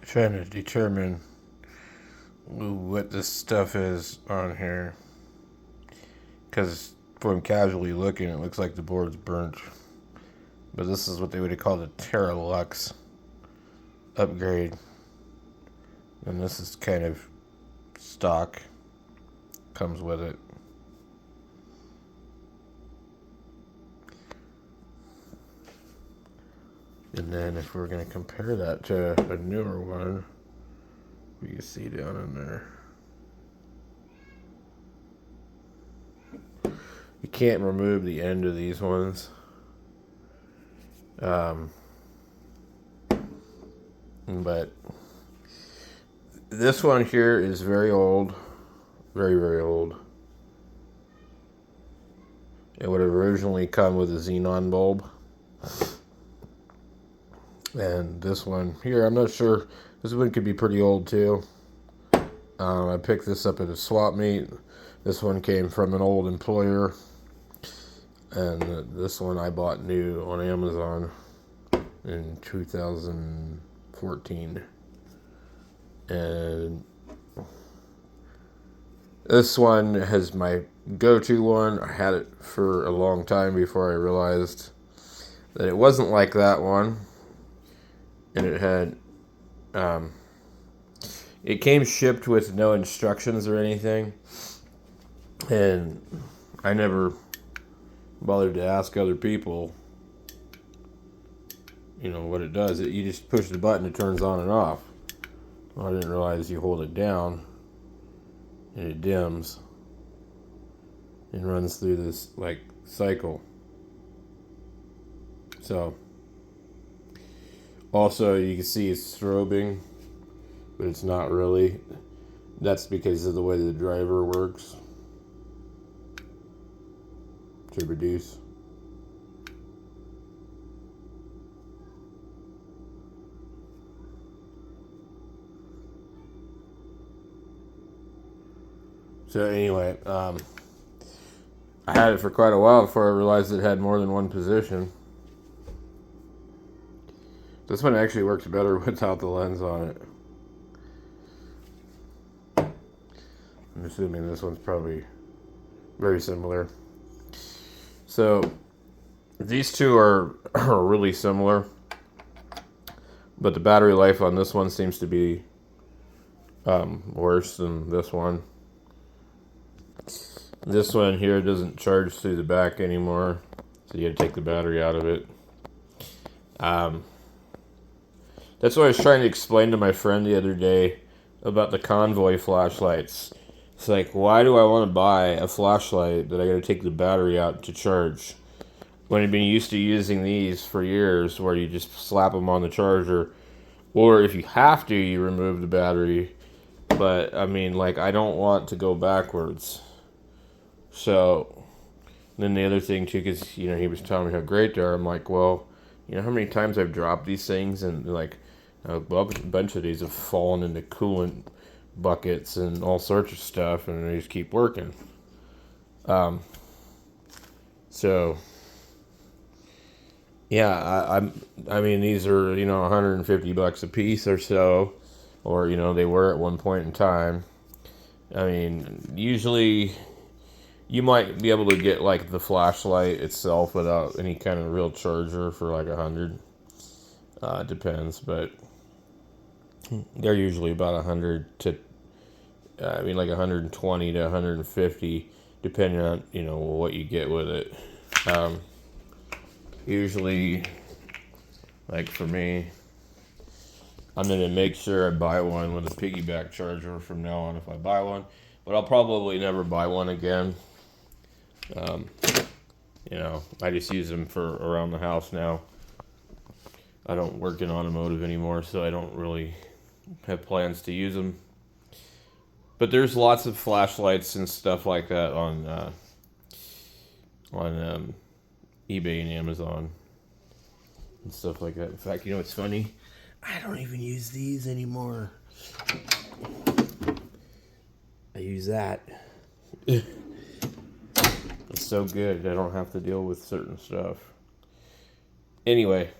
trying to determine what this stuff is on here, because from casually looking, it looks like the board's burnt. But this is what they would have called a Terralux upgrade, and this is kind of stock, comes with it. And then if we're going to compare that to a newer one, you can see down in there, you can't remove the end of these ones. But this one here is very old, very, very old. It would have originally come with a xenon bulb. And this one here, I'm not sure. This one could be pretty old too. I picked this up at a swap meet. This one came from an old employer. And this one I bought new on Amazon in 2014. And this one has my go-to one. I had it for a long time before I realized that it wasn't like that one. And it had, it came shipped with no instructions or anything. And I never bothered to ask other people, you know, what it does. You just push the button, it turns on and off. Well, I didn't realize you hold it down and it dims and runs through this like cycle. So also you can see it's strobing, but it's not really. That's because of the way the driver works to reduce. So anyway, I had it for quite a while before I realized it had more than one position. This one actually works better without the lens on it. I'm assuming this one's probably very similar. So these two are really similar, but the battery life on this one seems to be worse than this one. This one here doesn't charge through the back anymore, so you gotta take the battery out of it. That's what I was trying to explain to my friend the other day about the Convoy flashlights. It's like, why do I want to buy a flashlight that I gotta take the battery out to charge, when I've been used to using these for years, where you just slap them on the charger, or if you have to, you remove the battery. But I mean, like, I don't want to go backwards. So then the other thing too, because you know, he was telling me how great they are. I'm like, well, you know how many times I've dropped these things, and like a bunch of these have fallen into coolant buckets and all sorts of stuff, and they just keep working. So yeah, I mean, these are, you know, $150 a piece or so, or you know, they were at one point in time. I mean, usually you might be able to get like the flashlight itself without any kind of real charger for like $100. Depends, but they're usually about 100 to, like 120 to 150, depending on, you know, what you get with it. Usually, like for me, I'm gonna make sure I buy one with a piggyback charger from now on if I buy one, but I'll probably never buy one again. You know, I just use them for around the house now. I don't work in automotive anymore, so I don't really have plans to use them. But there's lots of flashlights and stuff like that on eBay and Amazon and stuff like that. In fact, you know what's funny? I don't even use these anymore. I use that. It's so good. I don't have to deal with certain stuff. Anyway,